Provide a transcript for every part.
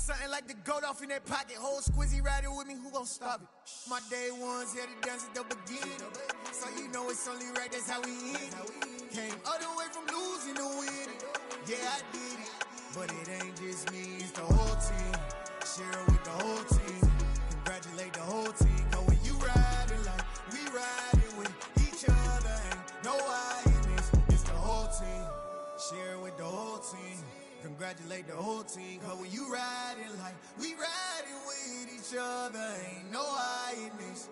Something like the goat off in that pocket. Whole squizzy riding with me, who gon' stop it? My day ones had to dance at the beginning. So you know it's only right, that's how we end. Came all the way from losing to winning. Yeah, I did it. But it ain't just me, it's the whole team. Share it with the whole team. Congratulate the whole team. Cause when you riding like we riding with each other, ain't no I in this. It's the whole team. Share it with the whole team. Congratulate the whole team. Cause when you riding like we riding with each other, ain't no I in this.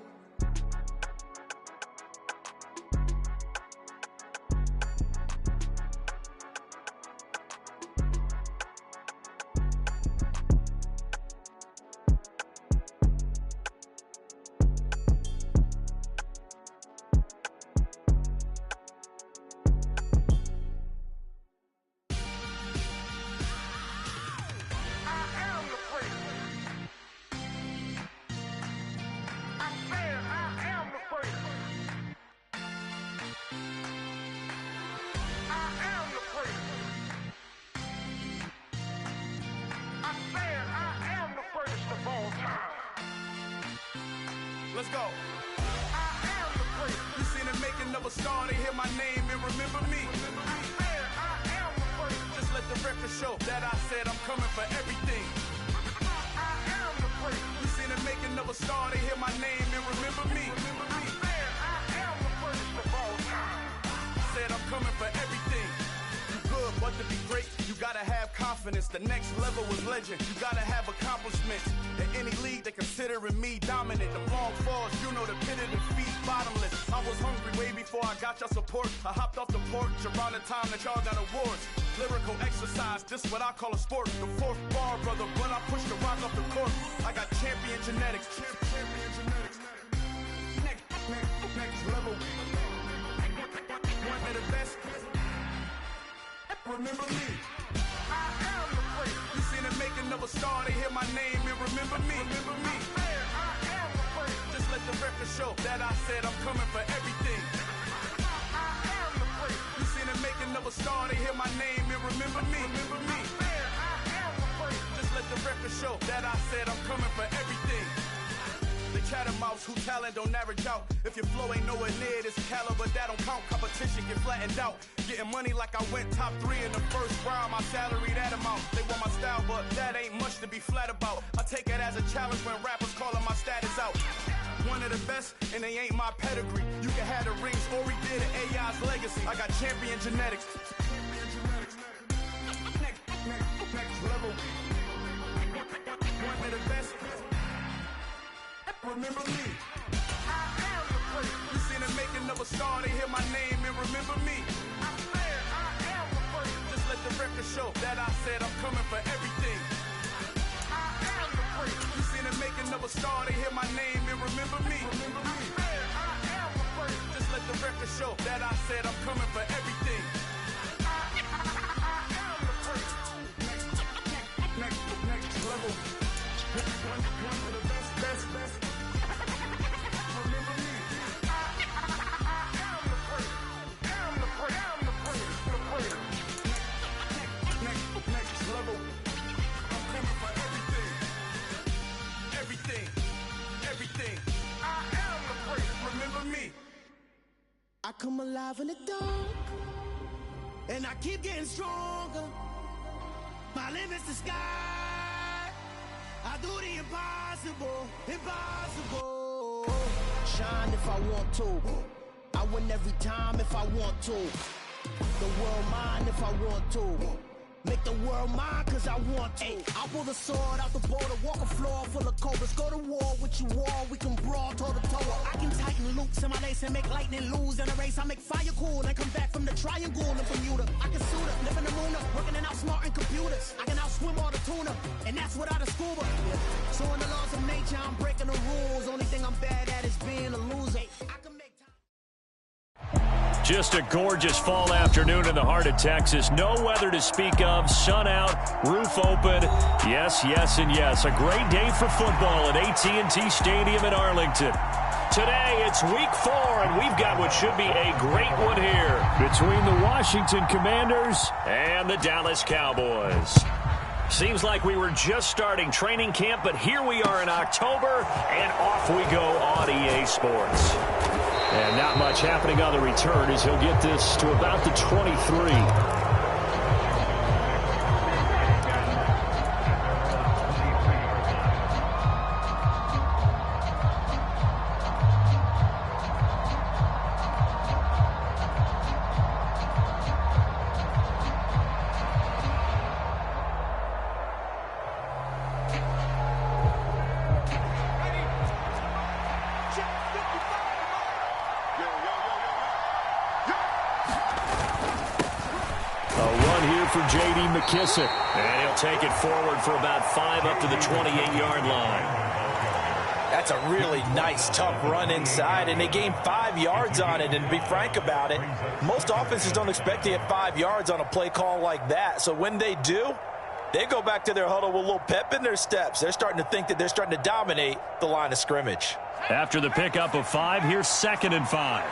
Let's go. I am the first. You seen the making of a star, they hear my name and remember me. I am the first. Just let the record show that I said I'm coming for everything. I am the first. You seen the making of a star, they hear my name and remember me. I am the first of all time. Said I'm coming for everything. You good, but to be great, you gotta have confidence. The next level was legend. You gotta have accomplishments. In any league, they considering me dominant. The long falls, you know the pit of defeat, bottomless. I was hungry way before I got your support. I hopped off the porch around the time that y'all got awards. Lyrical exercise, this what I call a sport. The fourth bar, brother, when I push the rock off the court. I got champion genetics. Champion genetics. Next level. One of the best. Remember me. I am the first. You seen the making of a star, they hear my name and remember me. Remember me. I am the first. Just let the record show that I said I'm coming for everything. I am the first. You seen the making of a star, they hear my name and remember me. Remember me. I am the first. Just let the record show that I said I'm coming for everything. The chattermouths who talent don't average out. If your flow ain't nowhere near this caliber, that don't count. Competition get flattened out. Getting money like I went top 3 in the first round. My salary that amount. They want my style, but that ain't much to be flat about. I take it as a challenge when rappers calling my status out. One of the best, and they ain't my pedigree. You can have the rings, or we did it, AI's legacy. I got champion genetics. Next level. One of the best. Remember me. I am the first. You seen the making of a star, they hear my name and remember me. I am the first. Just let the record show that I said I'm coming for everything. I am the first. You seen the making of a star, they hear my name and remember me. Remember me. I am the first. Just let the record show that I said I'm coming for everything. I am the first. Next level. One of the best. I come alive in the dark, and I keep getting stronger. My limit's the sky. I do the impossible. Shine if I want to. I win every time if I want to. The world mine if I want to. Make the world mine cause I want to. I pull the sword out the border, walk a floor full of cobras. Go to war with you all, we can brawl toe to toe. I can tighten loops in my lace and make lightning lose in a race. I make fire cool and come back from the triangle and Bermuda. I can suit up, live in the moon up, working and outsmarting computers. I can outswim all the tuna, and that's without a scuba. So in the laws of nature, I'm breaking the rules. Only thing I'm bad at is being a loser. I can make time. Just a gorgeous fall afternoon in the heart of Texas. No weather to speak of. Sun out, roof open. Yes, yes, and yes. A great day for football at AT&T Stadium in Arlington. Today, it's week 4, and we've got what should be a great one here between the Washington Commanders and the Dallas Cowboys. Seems like we were just starting training camp, but here we are in October, and off we go on EA Sports. And not much happening on the return as he'll get this to about the 23. McKissick, and he'll take it forward for about 5 up to the 28-yard line. That's a really nice, tough run inside, and they gained 5 yards on it. And to be frank about it, most offenses don't expect to get 5 yards on a play call like that. So when they do, they go back to their huddle with a little pep in their steps. They're starting to think that they're starting to dominate the line of scrimmage. After the pickup of 5, here's 2nd and 5.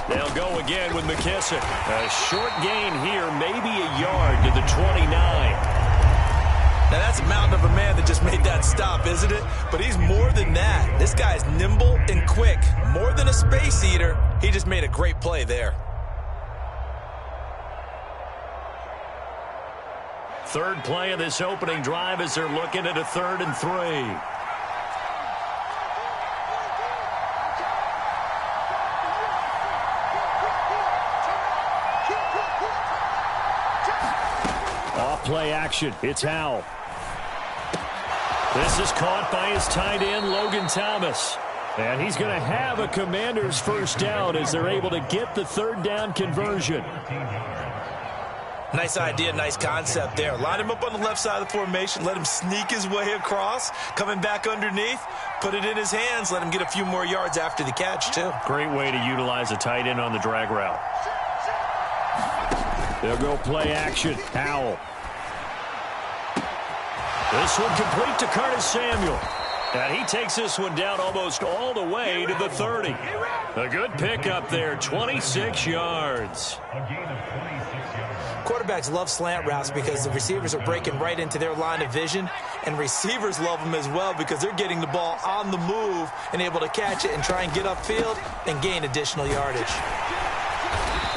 They'll go again with McKissick. A short gain here, maybe a yard to the 29. Now that's a mountain of a man that just made that stop, isn't it? But he's more than that. This guy's nimble and quick. More than a space eater, he just made a great play there. Third play of this opening drive as they're looking at a 3rd and 3. Play action. It's Howell. This is caught by his tight end, Logan Thomas. And he's going to have a Commanders first down as they're able to get the 3rd down conversion. Nice idea, nice concept there. Line him up on the left side of the formation, let him sneak his way across, coming back underneath, put it in his hands, let him get a few more yards after the catch, too. Great way to utilize a tight end on the drag route. They'll go play action. Howell. This one complete to Curtis Samuel. And he takes this one down almost all the way to the 30. A good pickup there, 26 yards. Quarterbacks love slant routes because the receivers are breaking right into their line of vision, and receivers love them as well because they're getting the ball on the move and able to catch it and try and get upfield and gain additional yardage.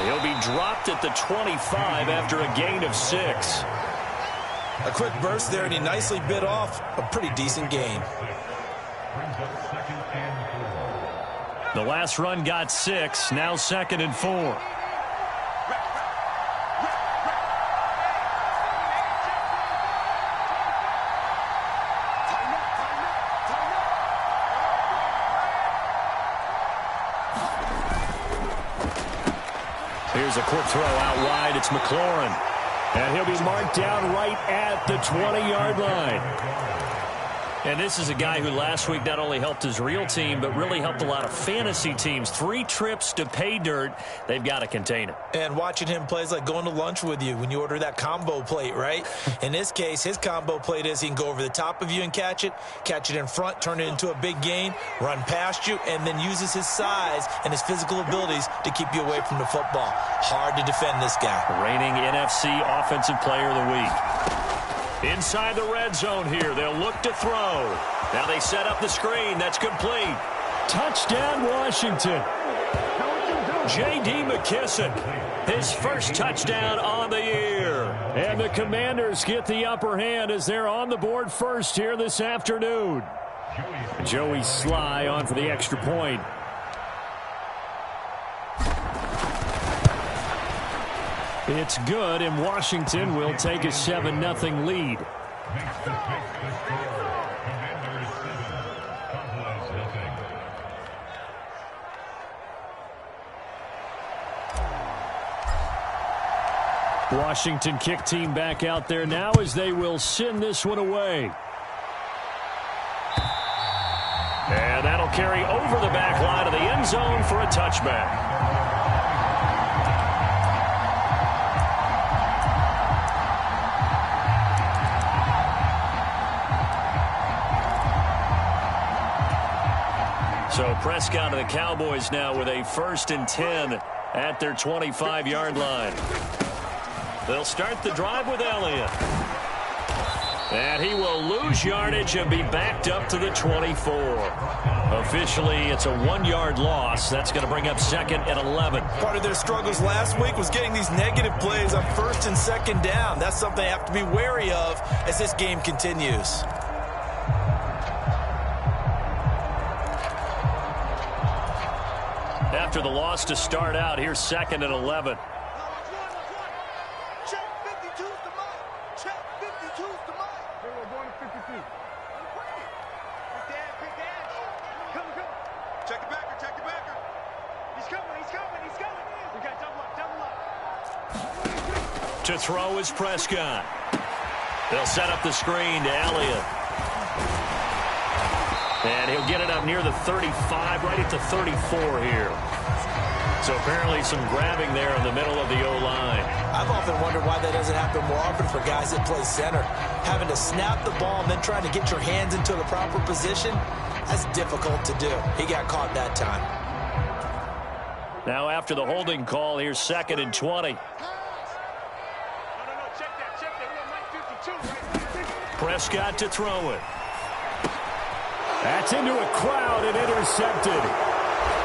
He'll be dropped at the 25 after a gain of 6. A quick burst there, and he nicely bit off a pretty decent gain. The last run got 6, now 2nd and 4. Here's a quick throw out wide. It's McLaurin. And he'll be marked down right at the 20-yard line. And this is a guy who last week not only helped his real team, but really helped a lot of fantasy teams. 3 trips to pay dirt. They've got to contain him. And watching him play is like going to lunch with you when you order that combo plate, right? In this case, his combo plate is he can go over the top of you and catch it in front, turn it into a big gain, run past you, and then uses his size and his physical abilities to keep you away from the football. Hard to defend this guy. Reigning NFC Offensive Player of the Week. Inside the red zone here. They'll look to throw. Now they set up the screen. That's complete. Touchdown, Washington. J.D. McKissick, his first touchdown on the year. And the Commanders get the upper hand as they're on the board first here this afternoon. Joey Sly on for the extra point. It's good, and Washington will take a 7-0 lead. Washington kick team back out there now as they will send this one away. And that'll carry over the back line of the end zone for a touchback. So Prescott and the Cowboys now with a 1st and 10 at their 25-yard line. They'll start the drive with Elliott. And he will lose yardage and be backed up to the 24. Officially, it's a 1-yard loss. That's going to bring up 2nd and 11. Part of their struggles last week was getting these negative plays on 1st and 2nd down. That's something they have to be wary of as this game continues. After the loss to start out, here's 2nd and 11. To throw is Prescott. They'll set up the screen to Elliott. And he'll get it up near the 35, right at the 34 here. So apparently some grabbing there in the middle of the O-line. I've often wondered why that doesn't happen more often for guys that play center. Having to snap the ball and then trying to get your hands into the proper position, that's difficult to do. He got caught that time. Now after the holding call, here's 2nd and 20. Prescott to throw it. That's into a crowd and intercepted.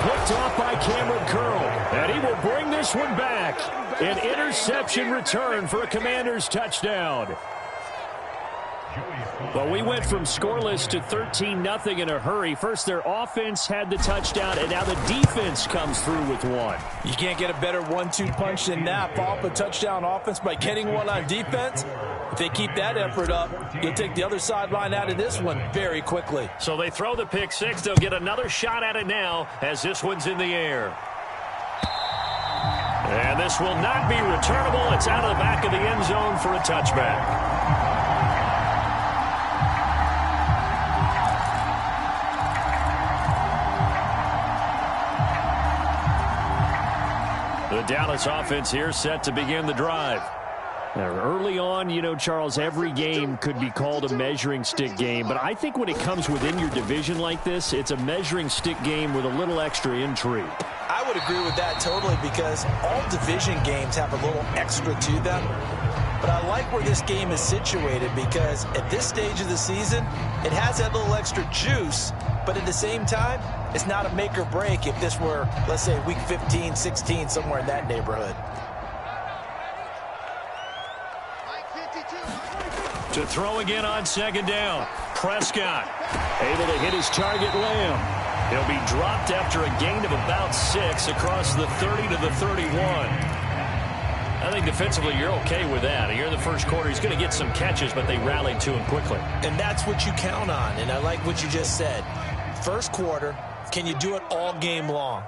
Picked off by Cameron Curl. And he will bring this one back. An interception return for a Commanders touchdown. Well, we went from scoreless to 13-0 in a hurry. First, their offense had the touchdown, and now the defense comes through with one. You can't get a better 1-2 punch than that. Follow up a touchdown offense by getting one on defense. If they keep that effort up, you'll take the other sideline out of this one very quickly. So they throw the pick six. They'll get another shot at it now as this one's in the air. And this will not be returnable. It's out of the back of the end zone for a touchback. The Dallas offense here set to begin the drive. Now, early on, you know, Charles, every game could be called a measuring stick game. But I think when it comes within your division like this, it's a measuring stick game with a little extra intrigue. I would agree with that totally because all division games have a little extra to them. But I like where this game is situated because at this stage of the season, it has that little extra juice. But at the same time, it's not a make or break if this were, let's say, week 15, 16, somewhere in that neighborhood. To throw again on second down. Prescott able to hit his target, Lamb. He'll be dropped after a gain of about 6 across the 30 to the 31. I think defensively you're okay with that. Here in the first quarter, he's going to get some catches, but they rallied to him quickly. And that's what you count on, and I like what you just said. First quarter, can you do it all game long?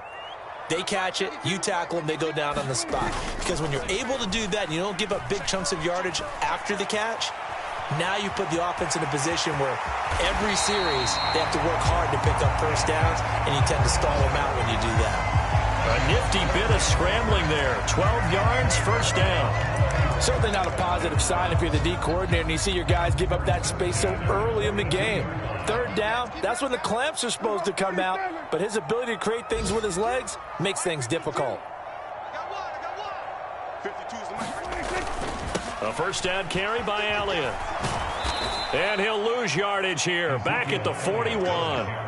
They catch it, you tackle them, they go down on the spot. Because when you're able to do that and you don't give up big chunks of yardage after the catch, now you put the offense in a position where every series they have to work hard to pick up first downs, and you tend to stall them out when you do that. A nifty bit of scrambling there. 12 yards, first down. Certainly not a positive sign if you're the D coordinator and you see your guys give up that space so early in the game. Third down, that's when the clamps are supposed to come out, but his ability to create things with his legs makes things difficult. A first down carry by Elliott. And he'll lose yardage here. Back at the 41.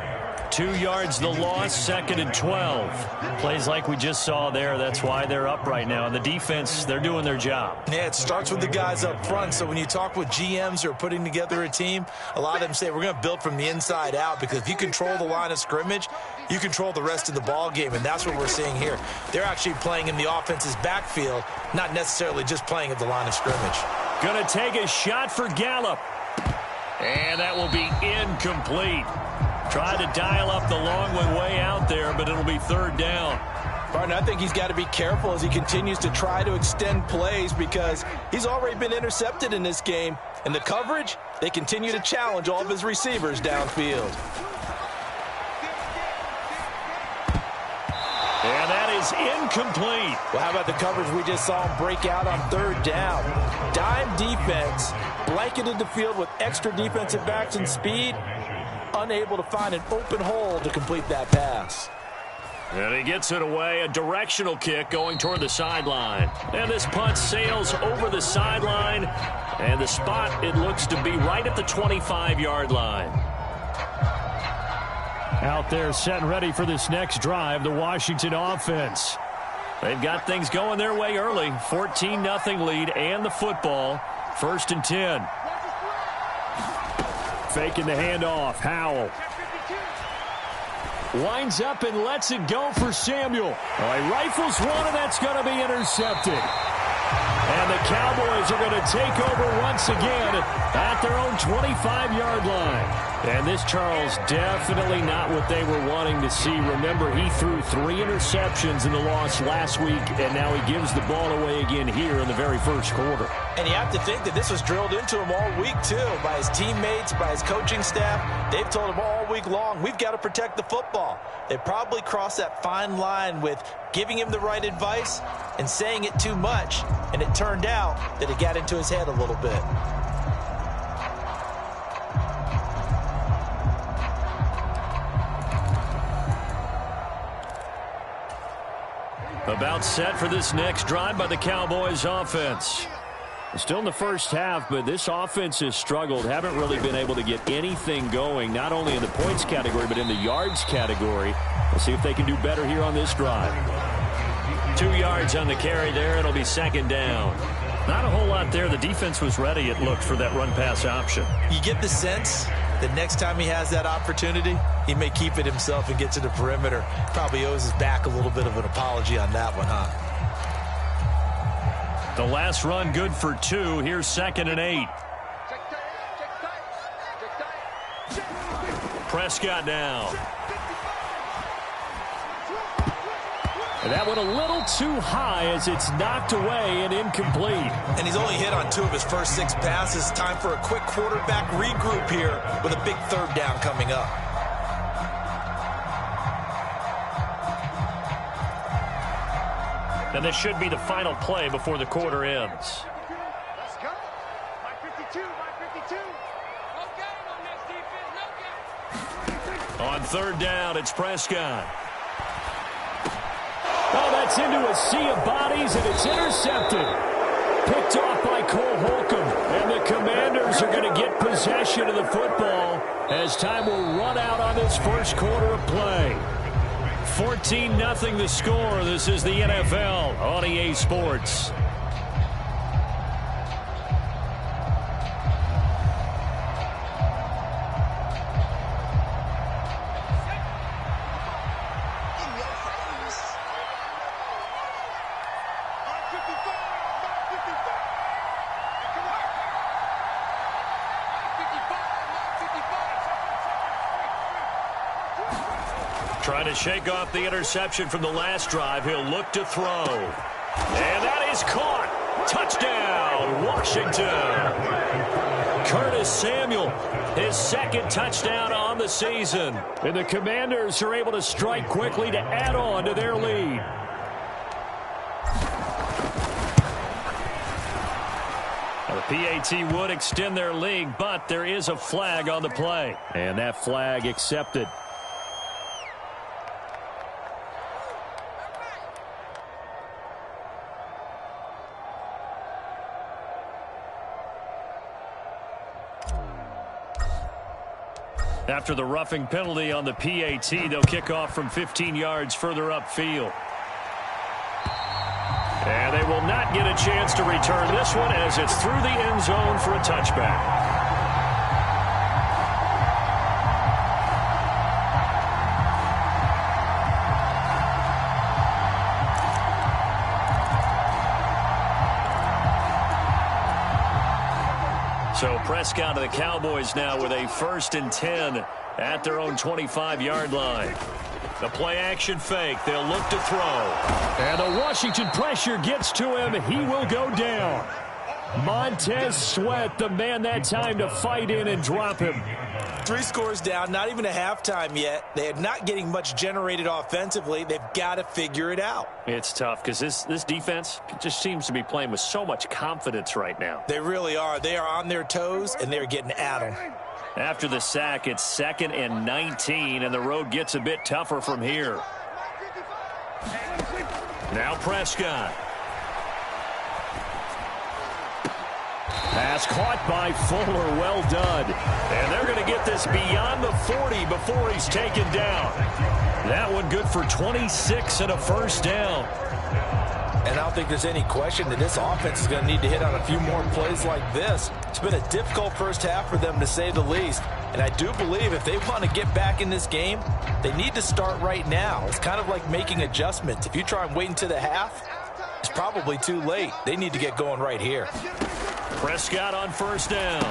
2 yards the loss, 2nd and 12. Plays like we just saw there. That's why they're up right now. And the defense, they're doing their job. Yeah, it starts with the guys up front. So when you talk with GMs who are putting together a team, a lot of them say we're going to build from the inside out because if you control the line of scrimmage, you control the rest of the ball game. And that's what we're seeing here. They're actually playing in the offense's backfield, not necessarily just playing at the line of scrimmage. Going to take a shot for Gallup. And that will be incomplete. Tried to dial up the long one way out there, but it'll be third down. Partner, I think he's got to be careful as he continues to try to extend plays because he's already been intercepted in this game. And the coverage, they continue to challenge all of his receivers downfield. And that is incomplete. Well, how about the coverage we just saw him break out on third down? Dime defense, blanketed the field with extra defensive backs and speed. unable to find an open hole to complete that pass. And he gets it away, a directional kick going toward the sideline. And this punt sails over the sideline, and the spot, it looks to be right at the 25-yard line. Out there set and ready for this next drive, the Washington offense. They've got things going their way early. 14-0 lead and the football. 1st and 10. Faking the handoff. Howell. Winds up and lets it go for Samuel. He rifles one, and that's going to be intercepted. And the Cowboys are going to take over once again at their own 25-yard line. And this, Charles, definitely not what they were wanting to see. Remember, he threw 3 interceptions in the loss last week, and now he gives the ball away again here in the very first quarter. And you have to think that this was drilled into him all week, too, by his teammates, by his coaching staff. They've told him all week long, we've got to protect the football. They probably crossed that fine line with giving him the right advice and saying it too much, and it turned out that it got into his head a little bit. About set for this next drive by the Cowboys offense. Still in the first half, but this offense has struggled. Haven't really been able to get anything going, not only in the points category, but in the yards category. We'll see if they can do better here on this drive. 2 yards on the carry there. It'll be 2nd down. Not a whole lot there. The defense was ready, it looked, for that run-pass option. You get the sense that next time he has that opportunity, he may keep it himself and get to the perimeter. Probably owes his back a little bit of an apology on that one, huh? The last run good for 2. Here's 2nd and 8. Prescott now. And that went a little too high as it's knocked away and incomplete. And he's only hit on 2 of his first 6 passes. Time for a quick quarterback regroup here with a big 3rd down coming up. And this should be the final play before the quarter ends. Let's go. My 52, my 52. No game on this defense, no game. On 3rd down, it's Prescott. Oh, that's into a sea of bodies, and it's intercepted. Picked off by Cole Holcomb. And the Commanders are going to get possession of the football as time will run out on this first quarter of play. 14-0 the score. This is the NFL on EA Sports. Trying to shake off the interception from the last drive. He'll look to throw. And that is caught. Touchdown, Washington. Curtis Samuel, his 2nd touchdown on the season. And the Commanders are able to strike quickly to add on to their lead. Now, the PAT would extend their lead, but there is a flag on the play. And that flag accepted. After the roughing penalty on the PAT, they'll kick off from 15 yards further upfield. And they will not get a chance to return this one as it's through the end zone for a touchback. So Prescott to the Cowboys now with a 1st and 10 at their own 25-yard line. The play action fake. They'll look to throw. And the Washington pressure gets to him. He will go down. Montez Sweat, the man that time to fight in and drop him. 3 scores down, not even a halftime yet. They are not getting much generated offensively. They've got to figure it out. It's tough because this defense just seems to be playing with so much confidence right now. They really are. They are on their toes, and they're getting at them. After the sack, it's 2nd and 19, and the road gets a bit tougher from here. Now Prescott. Pass caught by Fuller. Well done. And they're going to get this beyond the 40 before he's taken down. That one good for 26 and a first down. And I don't think there's any question that this offense is going to need to hit on a few more plays like this. It's been a difficult first half for them, to say the least. And I do believe if they want to get back in this game, they need to start right now. It's kind of like making adjustments. If you try and wait until the half, it's probably too late. They need to get going right here. Prescott on first down.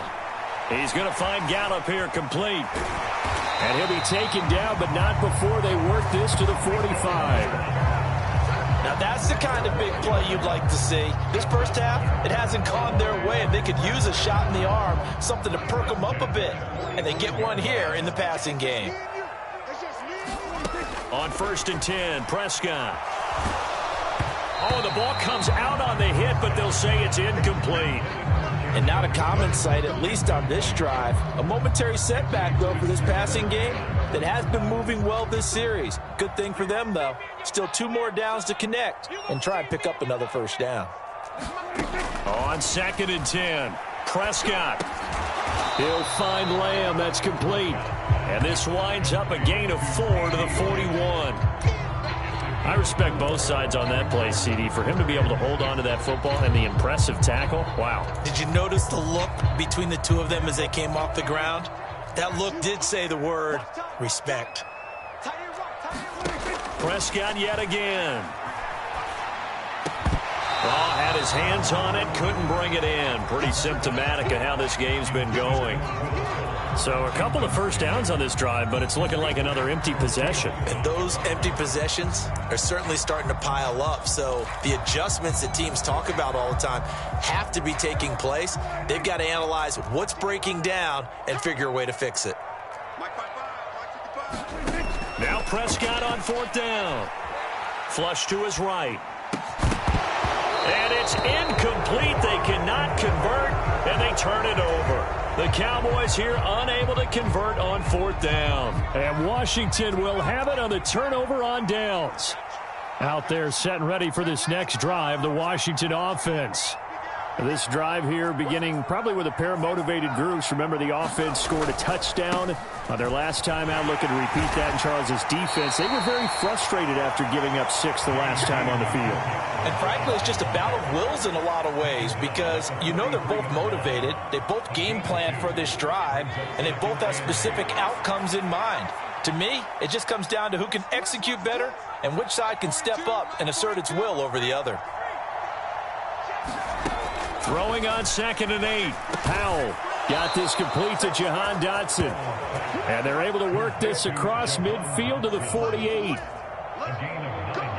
He's going to find Gallup here complete. And he'll be taken down, but not before they work this to the 45. Now, that's the kind of big play you'd like to see. This first half, it hasn't gone their way, and they could use a shot in the arm, something to perk them up a bit. And they get one here in the passing game. On 1st and 10, Prescott. Oh, the ball comes out on the hit, but they'll say it's incomplete. And not a common sight, at least on this drive. A momentary setback, though, for this passing game that has been moving well this series. Good thing for them, though. Still 2 more downs to connect and try and pick up another first down. On 2nd and 10, Prescott. He'll find Lamb. That's complete. And this winds up a gain of 4 to the 41. I respect both sides on that play, CD. For him to be able to hold on to that football and the impressive tackle, wow. Did you notice the look between the two of them as they came off the ground? That look did say the word respect. Prescott yet again. Oh, had his hands on it, couldn't bring it in. Pretty symptomatic of how this game's been going. So a couple of first downs on this drive, but it's looking like another empty possession. And those empty possessions are certainly starting to pile up. So the adjustments that teams talk about all the time have to be taking place. They've got to analyze what's breaking down and figure a way to fix it. Now Prescott on 4th down. Flush to his right. And it's incomplete. They cannot convert, and they turn it over. The Cowboys here unable to convert on 4th down. And Washington will have it on the turnover on downs. Out there set and ready for this next drive, the Washington offense. This drive here beginning probably with a pair of motivated groups. Remember, the offense scored a touchdown on their last time out. Looking to repeat that in Charles's defense. They were very frustrated after giving up 6 the last time on the field. And frankly, it's just a battle of wills in a lot of ways because you know they're both motivated. They both game plan for this drive, and they both have specific outcomes in mind. To me, it just comes down to who can execute better and which side can step up and assert its will over the other. Throwing on 2nd and 8. Powell got this complete to Jahan Dotson. And they're able to work this across midfield to the 48.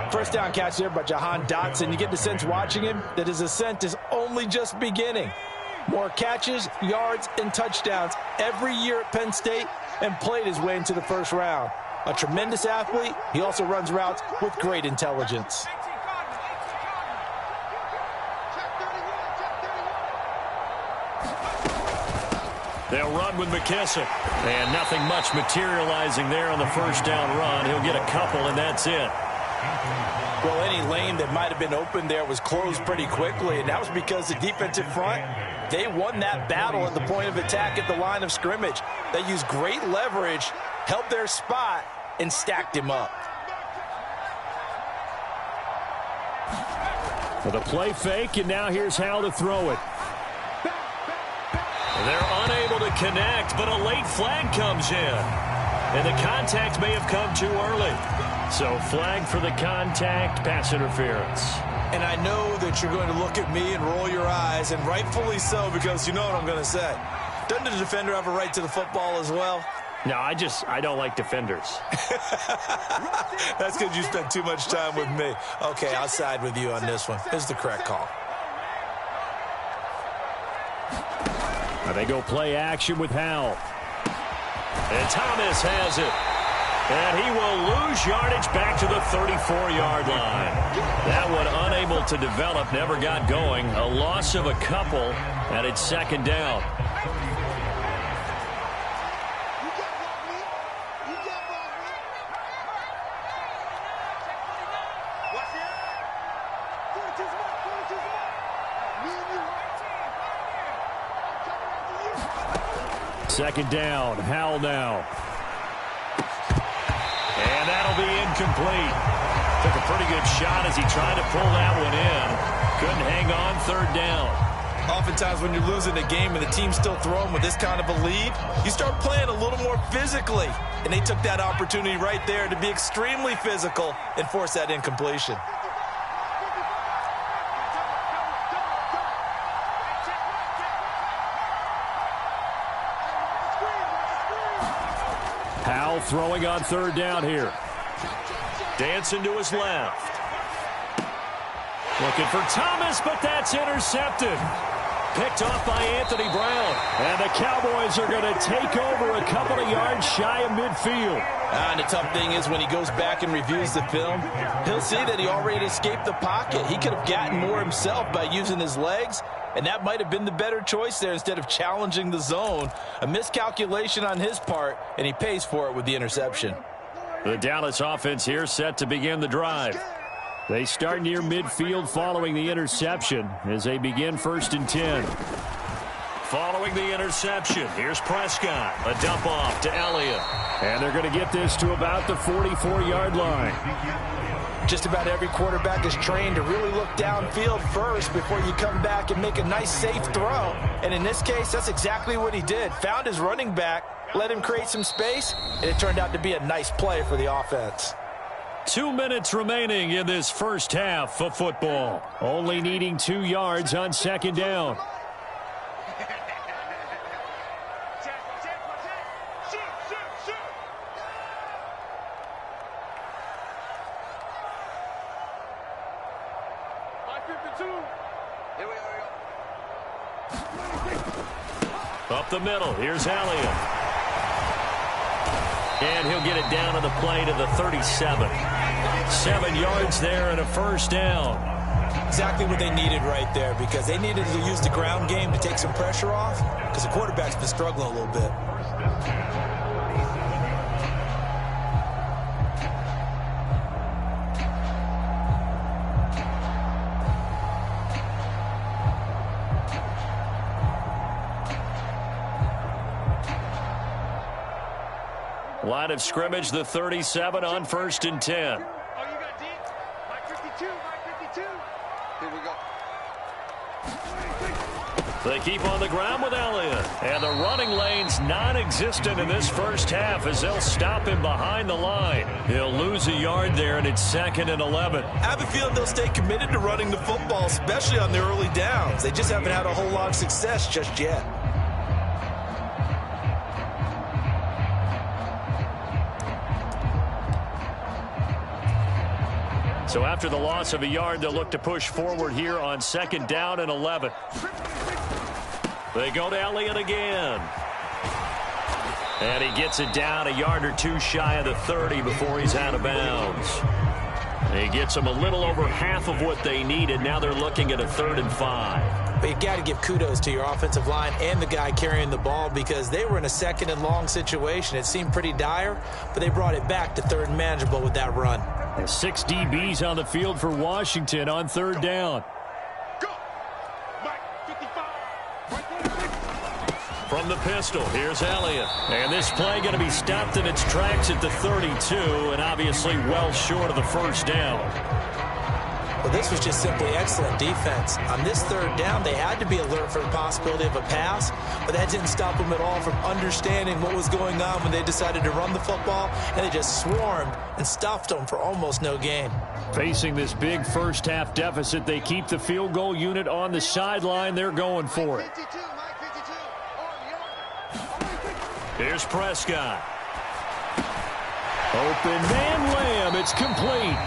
First down catch there by Jahan Dotson. You get the sense watching him that his ascent is only just beginning. More catches, yards, and touchdowns every year at Penn State and played his way into the first round. A tremendous athlete. He also runs routes with great intelligence. They'll run with McKissick. And nothing much materializing there on the first down run. He'll get a couple, and that's it. Well, any lane that might have been open there was closed pretty quickly, and that was because the defensive front, they won that battle at the point of attack at the line of scrimmage. They used great leverage, held their spot, and stacked him up. With a play fake, and now here's how to throw it. They're unable to connect, but a late flag comes in. And the contact may have come too early. So flag for the contact, pass interference. And I know that you're going to look at me and roll your eyes, and rightfully so, because you know what I'm going to say. Doesn't the defender have a right to the football as well? No, I don't like defenders. That's because you spent too much time with me. Okay, I'll side with you on this one. This is the correct call. Now they go play action with Howell. And Thomas has it. And he will lose yardage back to the 34-yard line. That one unable to develop, never got going. A loss of a couple, and it's 2nd down. Second down. Howell now. And that'll be incomplete. Took a pretty good shot as he tried to pull that one in. Couldn't hang on. Third down. Oftentimes when you're losing a game and the team's still throwing with this kind of a lead, you start playing a little more physically. And they took that opportunity right there to be extremely physical and force that incompletion. Howell throwing on third down here. Dancing to his left. Looking for Thomas, but that's intercepted. Picked off by Anthony Brown. And the Cowboys are going to take over a couple of yards shy of midfield. And the tough thing is when he goes back and reviews the film, he'll see that he already escaped the pocket. He could have gotten more himself by using his legs, and that might have been the better choice there instead of challenging the zone. A miscalculation on his part, and he pays for it with the interception. The Dallas offense here set to begin the drive. They start near midfield following the interception as they begin 1st and 10. Following the interception, here's Prescott. A dump off to Elliott. And they're going to get this to about the 44-yard line. Just about every quarterback is trained to really look downfield first before you come back and make a nice, safe throw. And in this case, that's exactly what he did. Found his running back, let him create some space, and it turned out to be a nice play for the offense. 2 minutes remaining in this first half of football. Only needing 2 yards on second down. Up the middle, here's Elliott. And he'll get it down to the play to the 37. 7 yards there and a first down. Exactly what they needed right there, because they needed to use the ground game to take some pressure off, because the quarterback's been struggling a little bit. Line of scrimmage, the 37 on 1st and 10. Oh, you got deep. Mike 52, Mike 52. Here we go. They keep on the ground with Elliott. And the running lane's non-existent in this first half as they'll stop him behind the line. He'll lose a yard there, and it's 2nd and 11. I have a feeling they'll stay committed to running the football, especially on their early downs. They just haven't had a whole lot of success just yet. So after the loss of a yard, they'll look to push forward here on 2nd down and 11. They go to Elliott again. And he gets it down a yard or two shy of the 30 before he's out of bounds. He gets them a little over half of what they needed. Now they're looking at a 3rd and 5. But you got to give kudos to your offensive line and the guy carrying the ball, because they were in a 2nd and long situation. It seemed pretty dire, but they brought it back to 3rd and manageable with that run. 6 DBs on the field for Washington on 3rd down. Go. Mike 55. From the pistol, here's Elliott. And this play going to be stopped in its tracks at the 32, and obviously well short of the first down. Well, this was just simply excellent defense. On this 3rd down, they had to be alert for the possibility of a pass, but that didn't stop them at all from understanding what was going on when they decided to run the football, and they just swarmed and stuffed them for almost no gain. Facing this big first-half deficit, they keep the field goal unit on the sideline. They're going for it. Here's Prescott. Open man Lamb. It's complete.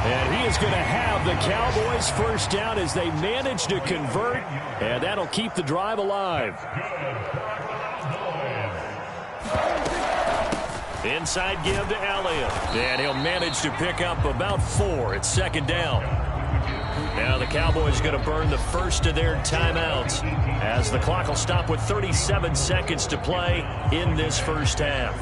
And he is going to have the Cowboys first down as they manage to convert, and that'll keep the drive alive. Inside give to Elliott, and he'll manage to pick up about 4 at 2nd down. Now the Cowboys going to burn the first of their timeouts as the clock will stop with 37 seconds to play in this first half.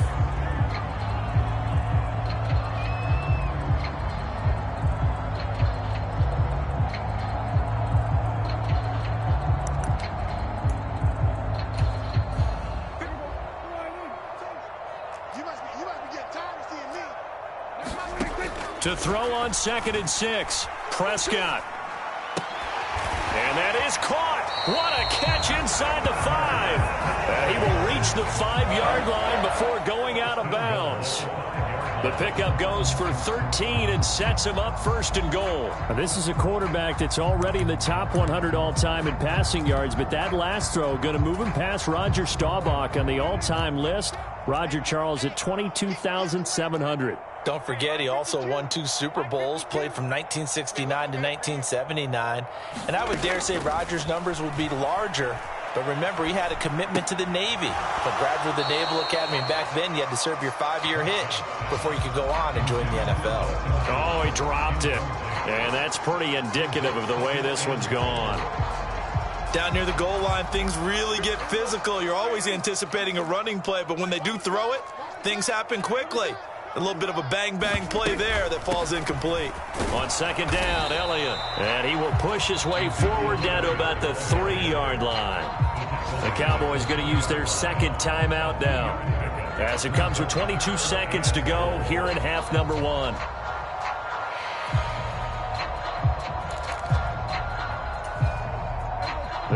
To throw on 2nd and 6, Prescott. And that is caught. What a catch inside the 5. He will reach the 5-yard line before going out of bounds. The pickup goes for 13 and sets him up 1st and goal. Now, this is a quarterback that's already in the top 100 all-time in passing yards, but that last throw going to move him past Roger Staubach on the all-time list. Roger Charles at 22,700. Don't forget, he also won 2 Super Bowls, played from 1969 to 1979. And I would dare say Rodgers' numbers would be larger. But remember, he had a commitment to the Navy, a graduate of the Naval Academy. And back then, you had to serve your 5-year hitch before you could go on and join the NFL. Oh, he dropped it. And that's pretty indicative of the way this one's gone. Down near the goal line, things really get physical. You're always anticipating a running play, but when they do throw it, things happen quickly. A little bit of a bang-bang play there that falls incomplete. On 2nd down, Elliott. And he will push his way forward down to about the 3-yard line. The Cowboys going to use their 2nd timeout now, as it comes with 22 seconds to go here in half number 1.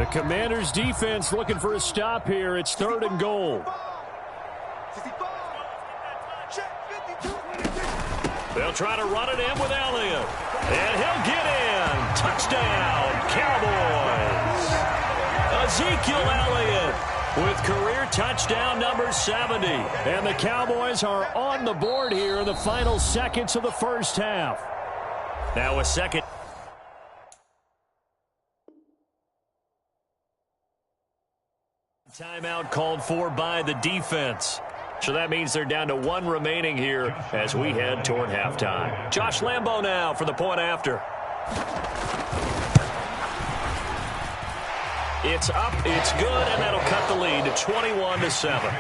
The Commanders' defense looking for a stop here. It's 3rd and goal. They'll try to run it in with Elliott. And he'll get in. Touchdown, Cowboys. Ezekiel Elliott with career touchdown number 70. And the Cowboys are on the board here in the final seconds of the first half. Now a second. Timeout called for by the defense. So that means they're down to 1 remaining here as we head toward halftime. Josh Lambo now for the point after. It's up, it's good, and that'll cut the lead to 21-7.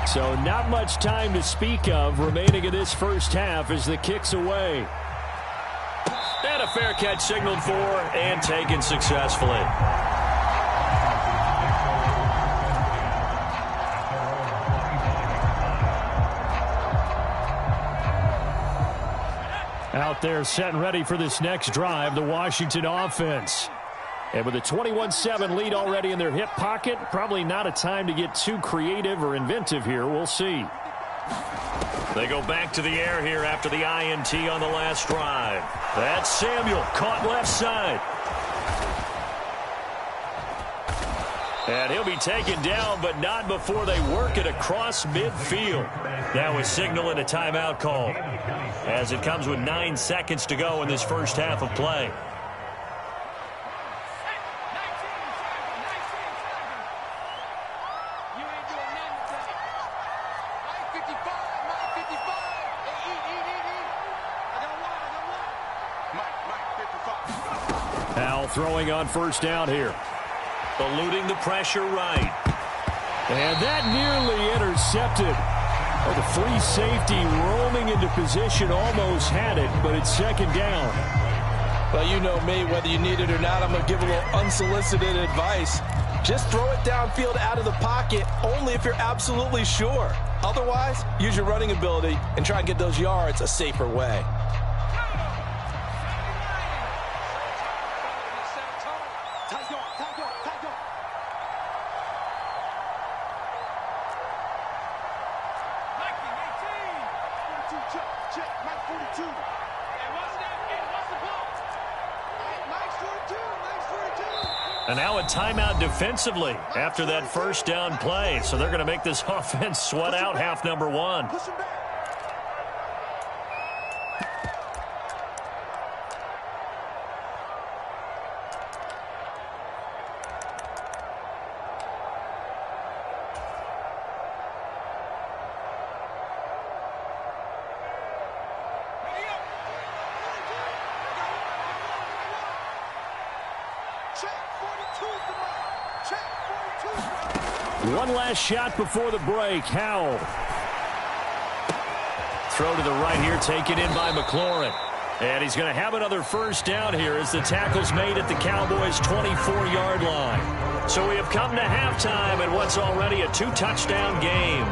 So not much time to speak of remaining in this first half as the kick's away. And a fair catch signaled for and taken successfully. Out there set and ready for this next drive, the Washington offense. And with a 21-7 lead already in their hip pocket, probably not a time to get too creative or inventive here. We'll see. They go back to the air here after the INT on the last drive. That's Samuel, caught left side. And he'll be taken down, but not before they work it across midfield. Now a signal and a timeout call, as it comes with 9 seconds to go in this first half of play. Throwing on 1st down here. Eluding the pressure right. And that nearly intercepted. Oh, the free safety roaming into position almost had it, but it's 2nd down. Well, you know me, whether you need it or not, I'm going to give a little unsolicited advice. Just throw it downfield out of the pocket only if you're absolutely sure. Otherwise, use your running ability and try and get those yards a safer way. And now a timeout defensively after that 1st down play. So they're going to make this offense sweat out half number 1. One last shot before the break. Howell. Throw to the right here, taken in by McLaurin. And he's going to have another first down here as the tackle's made at the Cowboys' 24-yard line. So we have come to halftime in what's already a 2-touchdown game.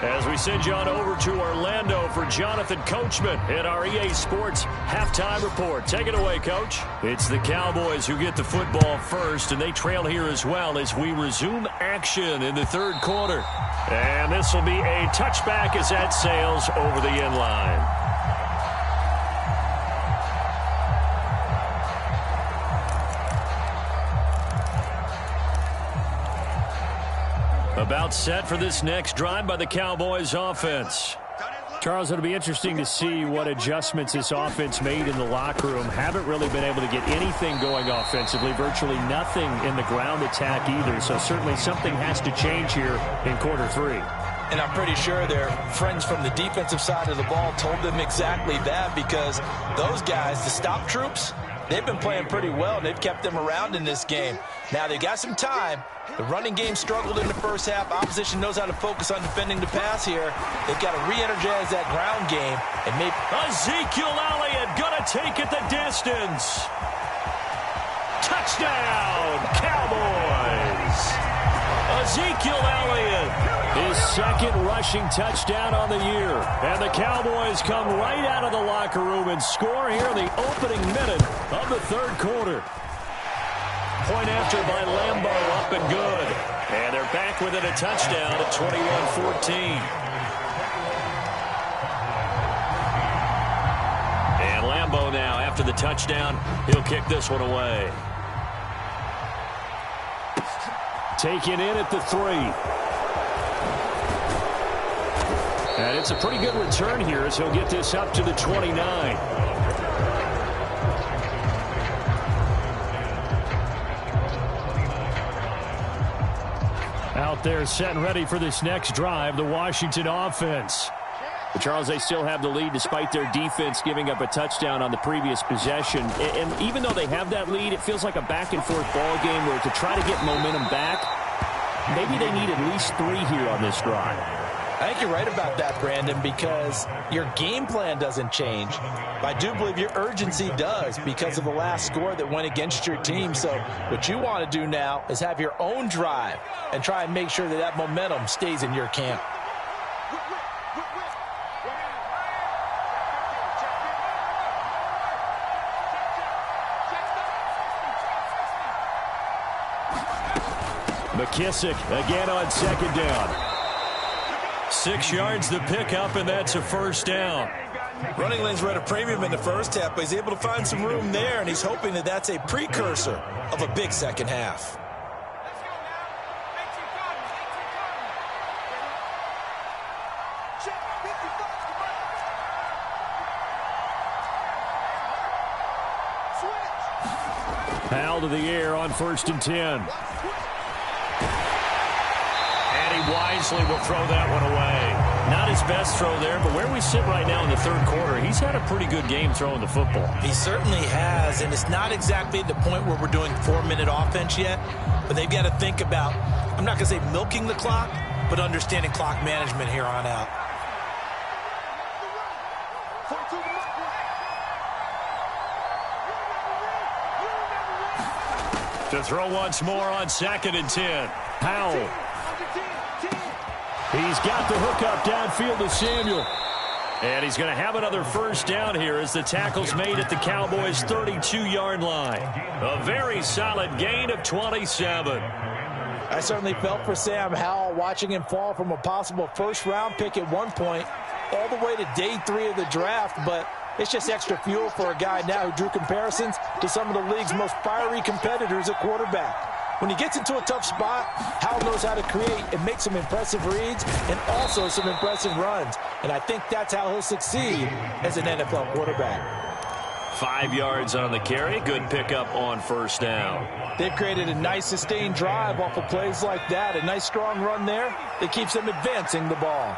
As we send you on over to Orlando for Jonathan Coachman in our EA Sports Halftime Report. Take it away, Coach. It's the Cowboys who get the football first, and they trail here as well as we resume action in the third quarter. And this will be a touchback as that sails over the end line. About set for this next drive by the Cowboys offense. Charles, it'll be interesting to see what adjustments this offense made in the locker room. Haven't really been able to get anything going offensively, virtually nothing in the ground attack either. So certainly something has to change here in quarter three. And I'm pretty sure their friends from the defensive side of the ball told them exactly that, because those guys, the stop troops, they've been playing pretty well. They've kept them around in this game. Now they got some time. The running game struggled in the first half. Opposition knows how to focus on defending the pass here. They've got to re-energize that ground game. And maybe Ezekiel Elliott gonna take it the distance. Touchdown, Cowboys. Ezekiel Elliott, his second rushing touchdown on the year. And the Cowboys come right out of the locker room and score here in the opening minute of the third quarter. Point after by Lambo, up and good. And they're back within a touchdown at 21-14. And Lambo now, after the touchdown, he'll kick this one away. Taken in at the 3. And it's a pretty good return here as he'll get this up to the 29. Out there set and ready for this next drive, the Washington offense. But Charles, they still have the lead despite their defense giving up a touchdown on the previous possession. And even though they have that lead, it feels like a back-and-forth ball game where to try to get momentum back, maybe they need at least 3 here on this drive. I think you're right about that, Brandon, because your game plan doesn't change. But I do believe your urgency does because of the last score that went against your team. So what you want to do now is have your own drive and try and make sure that that momentum stays in your camp. McKissick again on second down. 6 yards the pickup, and that's a first down. Running lanes were at a premium in the first half, but he's able to find some room there, and he's hoping that that's a precursor of a big second half. Powell to the air on 1st and 10. Wisely will throw that one away. Not his best throw there, but where we sit right now in the third quarter, he's had a pretty good game throwing the football. He certainly has, and it's not exactly the point where we're doing 4-minute offense yet, but they've got to think about, I'm not going to say milking the clock, but understanding clock management here on out. To throw once more on 2nd and 10. Powell. He's got the hookup downfield to Samuel. And he's going to have another first down here as the tackle's made at the Cowboys' 32-yard line. A very solid gain of 27. I certainly felt for Sam Howell watching him fall from a possible first-round pick at one point all the way to day 3 of the draft, but it's just extra fuel for a guy now who drew comparisons to some of the league's most fiery competitors at quarterback. When he gets into a tough spot, Howell knows how to create and make some impressive reads and also some impressive runs. And I think that's how he'll succeed as an NFL quarterback. 5 yards on the carry. Good pickup on first down. They've created a nice sustained drive off of plays like that. A nice strong run there that keeps them advancing the ball.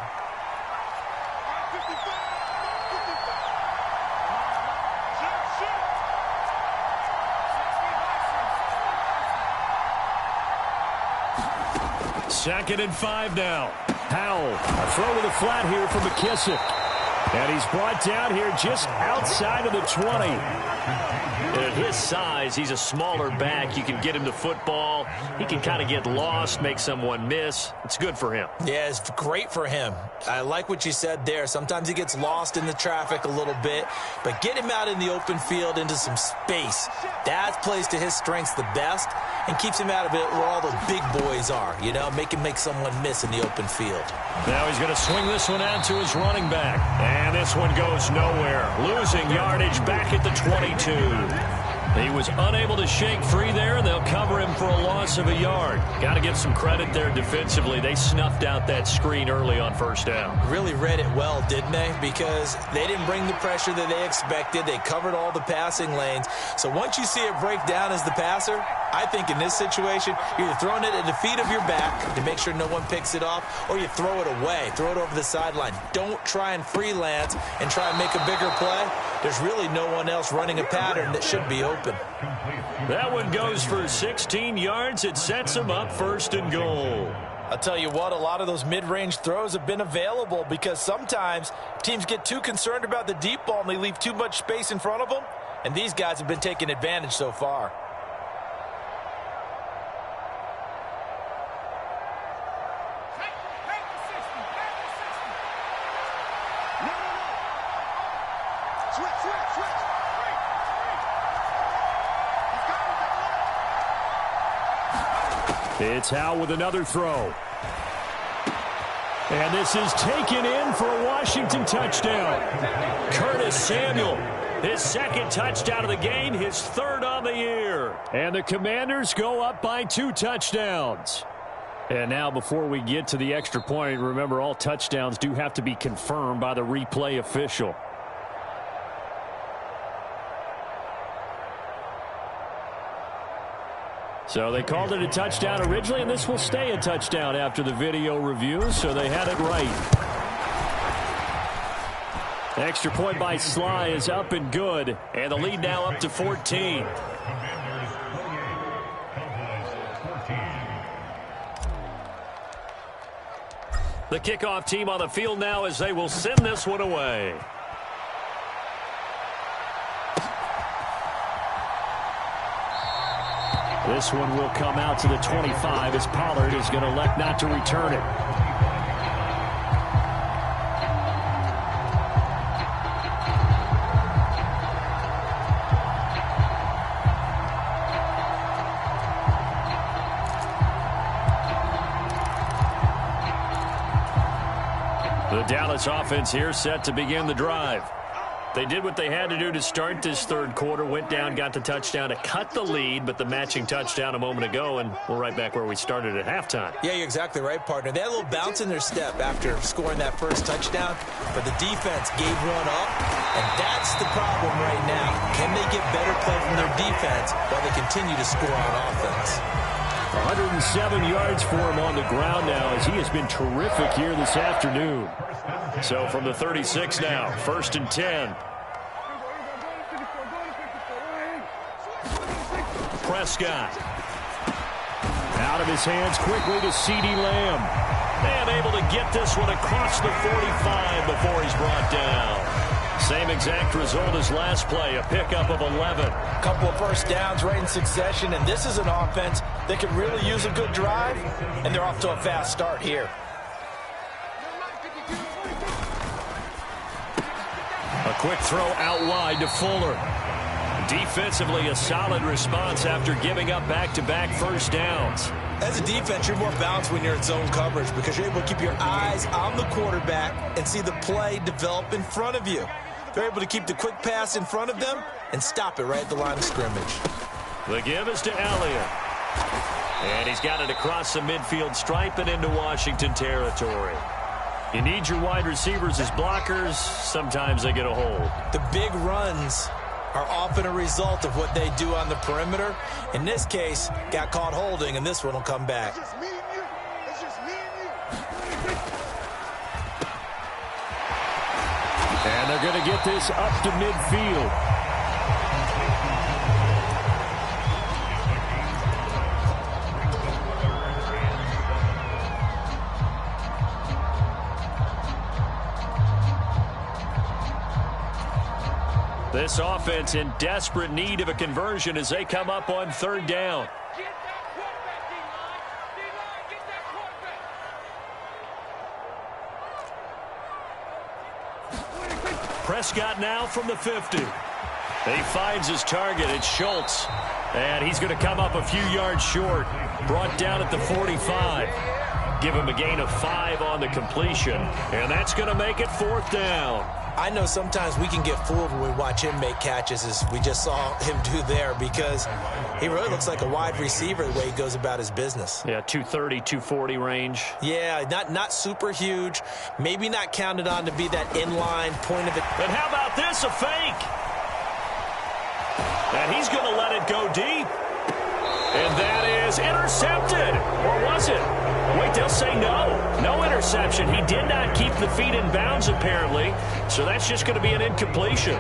Second and 5 now. Powell, a throw to the flat here for McKissick. And he's brought down here just outside of the 20. At his size, he's a smaller back. You can get him to football. He can kind of get lost, make someone miss. It's good for him. Yeah, it's great for him. I like what you said there. Sometimes he gets lost in the traffic a little bit, but get him out in the open field into some space. That plays to his strengths the best and keeps him out of it where all the big boys are, you know, make him make someone miss in the open field. Now he's going to swing this one out to his running back. And this one goes nowhere. Losing yardage back at the 22. He was unable to shake free there, and they'll cover him for a loss of a yard. Got to give some credit there defensively. They snuffed out that screen early on first down. Really read it well, didn't they? Because they didn't bring the pressure that they expected. They covered all the passing lanes. So once you see it break down as the passer, I think in this situation, you're either throwing it at the feet of your back to make sure no one picks it off, or you throw it away, throw it over the sideline. Don't try and freelance and try and make a bigger play. There's really no one else running a pattern that should be open. That one goes for 16 yards. It sets him up first and goal. I'll tell you what, a lot of those mid-range throws have been available because sometimes teams get too concerned about the deep ball and they leave too much space in front of them, and these guys have been taking advantage so far. It's Howe with another throw. And this is taken in for a Washington touchdown. Curtis Samuel, his second touchdown of the game, his third on the year. And the Commanders go up by 2 touchdowns. And now before we get to the extra point, remember all touchdowns do have to be confirmed by the replay official. So they called it a touchdown originally, and this will stay a touchdown after the video review, so they had it right. Extra point by Sly is up and good, and the lead now up to 14. The kickoff team on the field now as they will send this one away. This one will come out to the 25 as Pollard is going to elect not to return it. The Dallas offense here set to begin the drive. They did what they had to do to start this third quarter, went down, got the touchdown to cut the lead, but the matching touchdown a moment ago, and we're right back where we started at halftime. Yeah, you're exactly right, partner. They had a little bounce in their step after scoring that first touchdown, but the defense gave one up, and that's the problem right now. Can they get better play from their defense while they continue to score on offense? 107 yards for him on the ground now as he has been terrific here this afternoon. So from the 36 now, 1st and 10. Prescott. Out of his hands quickly to CeeDee Lamb. And able to get this one across the 45 before he's brought down. Same exact result as last play, a pickup of 11. A couple of first downs right in succession, and this is an offense that could really use a good drive, and they're off to a fast start here. A quick throw out wide to Fuller. Defensively, a solid response after giving up back-to-back first downs. As a defense, you're more balanced when you're in zone coverage because you're able to keep your eyes on the quarterback and see the play develop in front of you. They're able to keep the quick pass in front of them and stop it right at the line of scrimmage. The give is to Elliott. And he's got it across the midfield stripe and into Washington territory. You need your wide receivers as blockers. Sometimes they get a hold. The big runs are often a result of what they do on the perimeter. In this case, got caught holding, and this one will come back. And they're going to get this up to midfield. This offense in desperate need of a conversion as they come up on third down. Get that quarterback, D-line. D-line, get that quarterback. Prescott now from the 50. He finds his target. It's Schultz. And he's going to come up a few yards short. Brought down at the 45. Give him a gain of 5 on the completion. And that's going to make it 4th down. I know sometimes we can get fooled when we watch him make catches, as we just saw him do there, because he really looks like a wide receiver the way he goes about his business. Yeah, 230, 240 range. Yeah, not super huge. Maybe not counted on to be that inline point of it. And how about this, a fake? And he's going to let it go deep. And that is intercepted. Or was it? Wait, they'll say no. No interception. He did not keep the feet in bounds, apparently. So that's just going to be an incompletion.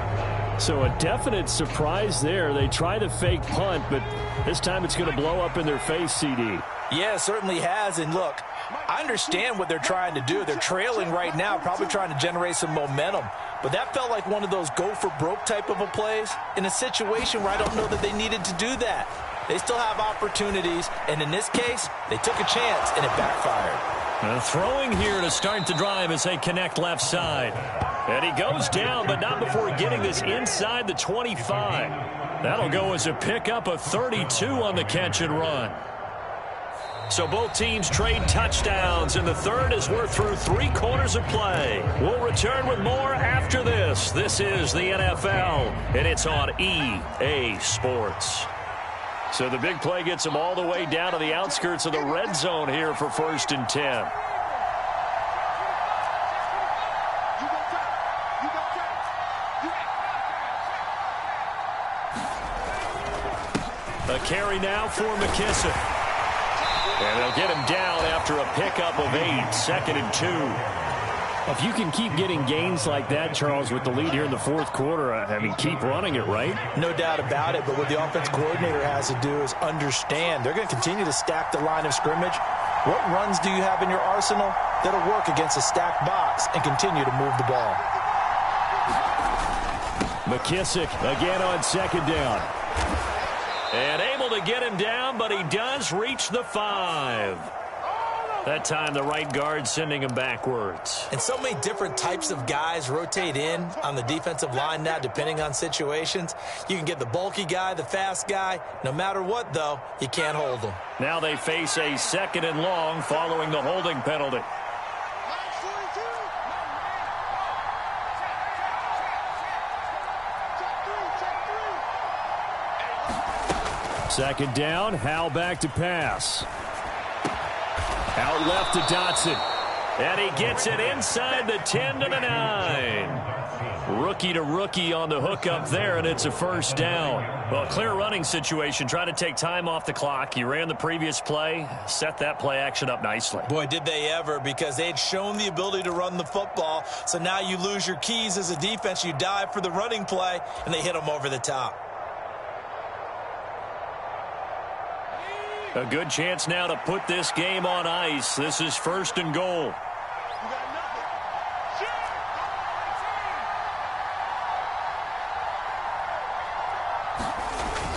So a definite surprise there. They try the fake punt, but this time it's going to blow up in their face, CD. Yeah, it certainly has. And look, I understand what they're trying to do. They're trailing right now, probably trying to generate some momentum. But that felt like one of those go-for-broke type of a plays in a situation where I don't know that they needed to do that. They still have opportunities, and in this case, they took a chance, and it backfired. Throwing here to start the drive as they connect left side. And he goes down, but not before getting this inside the 25. That'll go as a pickup of 32 on the catch and run. So both teams trade touchdowns in the third as we're through 3 quarters of play. We'll return with more after this. This is the NFL, and it's on EA Sports. So the big play gets them all the way down to the outskirts of the red zone here for 1st and 10. A carry now for McKissick. And they'll get him down after a pickup of 8, 2nd and 2. If you can keep getting gains like that, Charles, with the lead here in the 4th quarter, I mean, keep running it, right? No doubt about it, but what the offense coordinator has to do is understand they're going to continue to stack the line of scrimmage. What runs do you have in your arsenal that'll work against a stacked box and continue to move the ball? McKissick again on 2nd down. And able to get him down, but he does reach the 5. That time the right guard sending him backwards. And so many different types of guys rotate in on the defensive line now, depending on situations. You can get the bulky guy, the fast guy. No matter what, though, you can't hold them. Now they face a 2nd and long following the holding penalty. Second down, Howell back to pass. Out left to Dotson. And he gets it inside the 10 to the 9. Rookie to rookie on the hook up there, and it's a 1st down. Well, clear running situation. Try to take time off the clock. He ran the previous play, set that play action up nicely. Boy, did they ever, because they had shown the ability to run the football. So now you lose your keys as a defense. You dive for the running play, and they hit them over the top. A good chance now to put this game on ice. This is 1st and goal.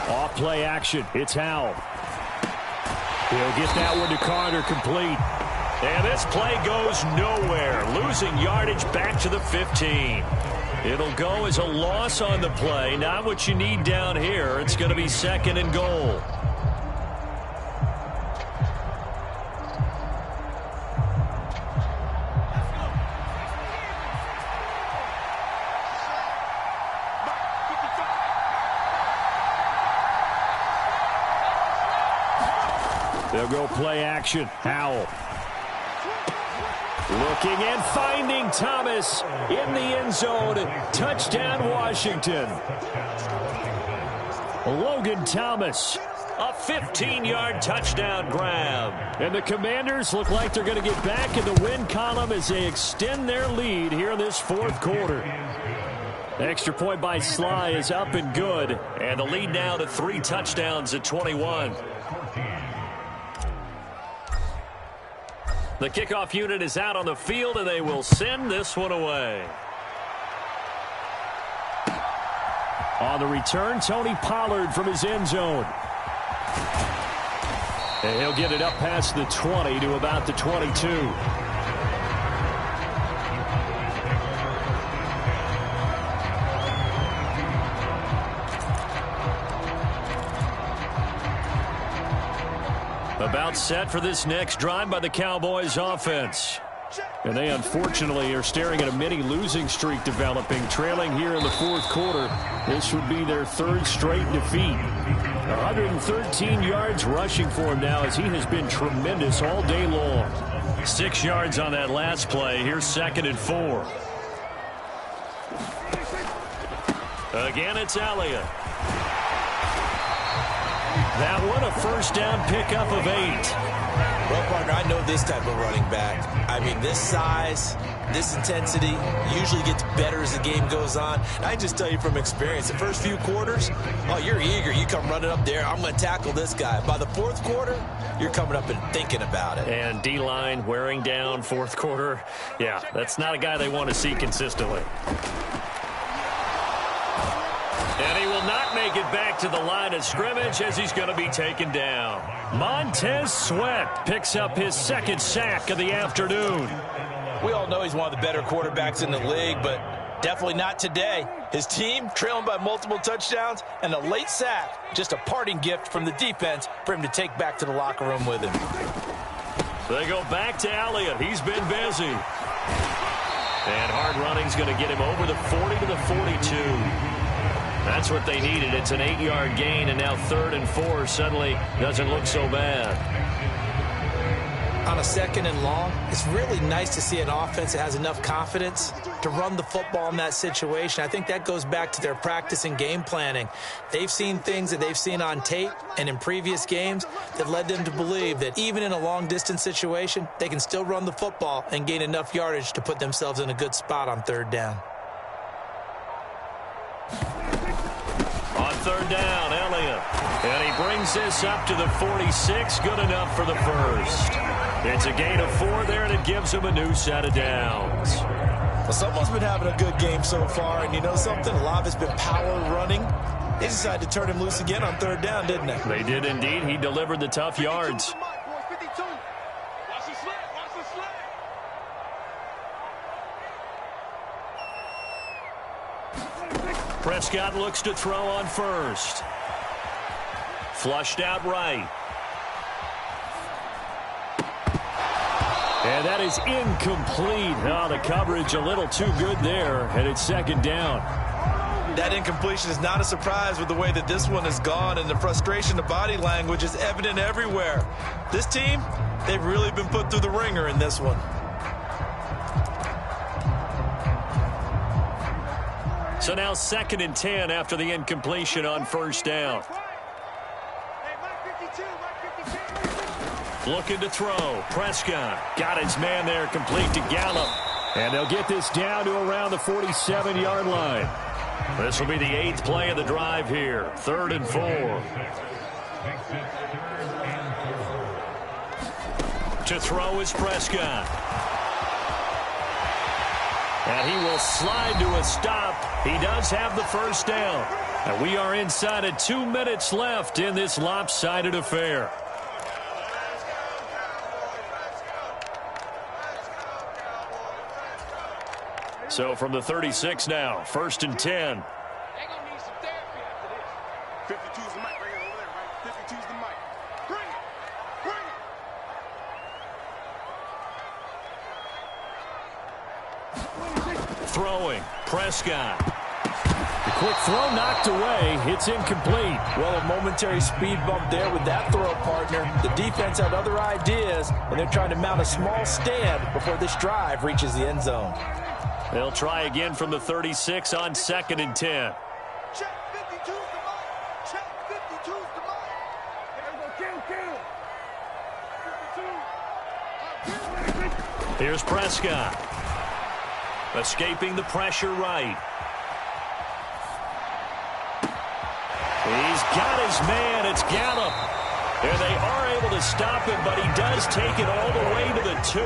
Off play action. It's Howell. He'll get that one to Carter, complete. And this play goes nowhere. Losing yardage back to the 15. It'll go as a loss on the play. Not what you need down here. It's going to be 2nd and goal. They'll go play action. Howell. Looking and finding Thomas in the end zone. Touchdown, Washington. Logan Thomas. A 15-yard touchdown grab. And the Commanders look like they're going to get back in the win column as they extend their lead here in this 4th quarter. Extra point by Sly is up and good. And the lead now to 3 touchdowns at 21. The kickoff unit is out on the field, and they will send this one away. On the return, Tony Pollard from his end zone. And he'll get it up past the 20 to about the 22. About set for this next drive by the Cowboys offense. And they unfortunately are staring at a mini losing streak developing, trailing here in the fourth quarter. This would be their third straight defeat. 113 yards rushing for him now as he has been tremendous all day long. 6 yards on that last play. Here's 2nd and 4. Again, it's Elliott. That one, a first down pickup of 8. Well, partner, I know this type of running back. I mean, this size, this intensity usually gets better as the game goes on. I can just tell you from experience, the first few quarters, oh, you're eager. You come running up there, I'm going to tackle this guy. By the fourth quarter, you're coming up and thinking about it. And D-line wearing down fourth quarter. Yeah, that's not a guy they want to see consistently. And he will not make it back to the line of scrimmage as he's going to be taken down. Montez Sweat picks up his 2nd sack of the afternoon. We all know he's one of the better quarterbacks in the league, but definitely not today. His team trailing by multiple touchdowns and a late sack, just a parting gift from the defense for him to take back to the locker room with him. They go back to Elliott. He's been busy. And hard running's going to get him over the 40 to the 42. That's what they needed. It's an 8-yard gain, and now 3rd and 4 suddenly doesn't look so bad. On a 2nd and long, it's really nice to see an offense that has enough confidence to run the football in that situation. I think that goes back to their practice and game planning. They've seen things that they've seen on tape and in previous games that led them to believe that even in a long-distance situation, they can still run the football and gain enough yardage to put themselves in a good spot on 3rd down. On 3rd down, Elliott. And he brings this up to the 46. Good enough for the first. It's a gain of 4 there, and it gives him a new set of downs. Well, someone's been having a good game so far, and you know something? A lot of it's been power running. They decided to turn him loose again on 3rd down, didn't they? They did indeed. He delivered the tough yards. Prescott looks to throw on first. Flushed out right. And that is incomplete. Oh, the coverage a little too good there, and it's 2nd down. That incompletion is not a surprise with the way that this one has gone, and the frustration, the body language is evident everywhere. This team, they've really been put through the ringer in this one. So now 2nd and 10 after the incompletion on 1st down. Looking to throw. Prescott got his man there, complete to Gallup. And they'll get this down to around the 47-yard line. This will be the 8th play of the drive here. 3rd and 4. To throw is Prescott. And he will slide to a stop. He does have the first down. And we are inside of 2 minutes left in this lopsided affair. So from the 36 now, 1st and 10. They're going to need some therapy after this. 52's the mic right here over there, right? 52's the mic. Bring it. Bring it. Throwing. Prescott. The quick throw knocked away. It's incomplete. Well, a momentary speed bump there with that throw, partner. The defense had other ideas, and they're trying to mount a small stand before this drive reaches the end zone. They'll try again from the 36 on 2nd and 10. Check 52's the mic. Check 52's the mic. There we go. Kill. 52. Here's Prescott. Escaping the pressure right. He's got his man. It's Gallup. And they are able to stop him, but he does take it all the way to the 2.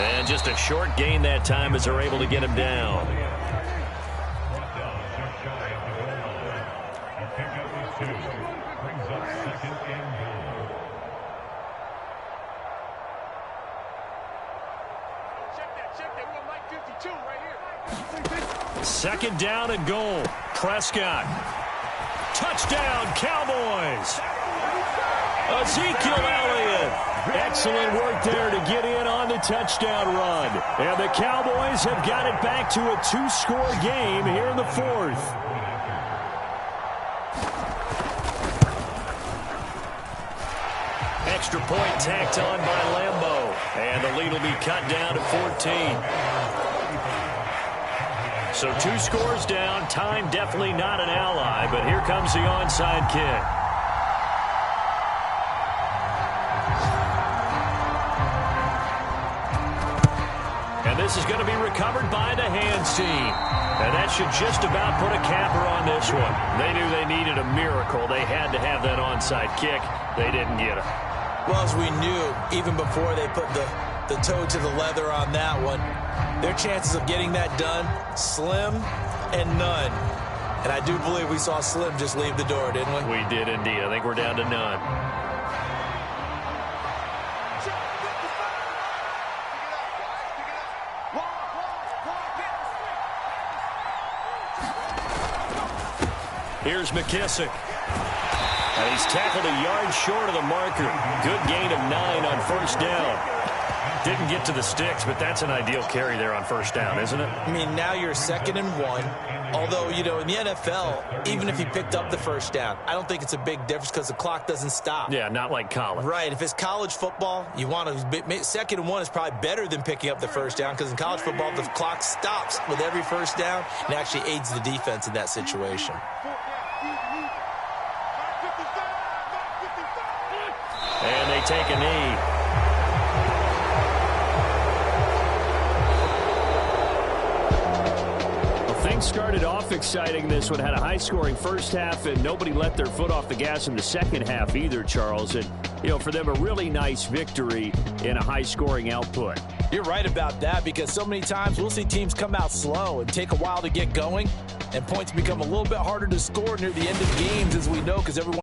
And just a short gain that time as they're able to get him down. Second down and goal. Prescott. Touchdown, Cowboys. Ezekiel Elliott. Excellent work there to get in on the touchdown run. And the Cowboys have got it back to a 2-score game here in the fourth. Extra point tacked on by Lambeau. And the lead will be cut down to 14. So 2 scores down. Time definitely not an ally, but here comes the onside kick. And this is going to be recovered by the hands team. And that should just about put a capper on this one. They knew they needed a miracle. They had to have that onside kick. They didn't get it. Well, as we knew, even before they put the toe to the leather on that one, their chances of getting that done, slim and none. And I do believe we saw Slim just leave the door, didn't we? We did indeed. I think we're down to none. Here's McKissick. And he's tackled a yard short of the marker. Good gain of 9 on first down. Didn't get to the sticks, but that's an ideal carry there on first down, isn't it? I mean, now you're 2nd and 1. Although, you know, in the NFL, even if you picked up the first down, I don't think it's a big difference because the clock doesn't stop. Yeah, not like college. Right. If it's college football, you want to 2nd and 1 is probably better than picking up the first down because in college football, the clock stops with every first down and actually aids the defense in that situation. And they take a knee. Things started off exciting. This one had a high-scoring first half, and nobody let their foot off the gas in the second half either, Charles. And, you know, for them, a really nice victory in a high-scoring output. You're right about that because so many times we'll see teams come out slow and take a while to get going, and points become a little bit harder to score near the end of games, as we know, because everyone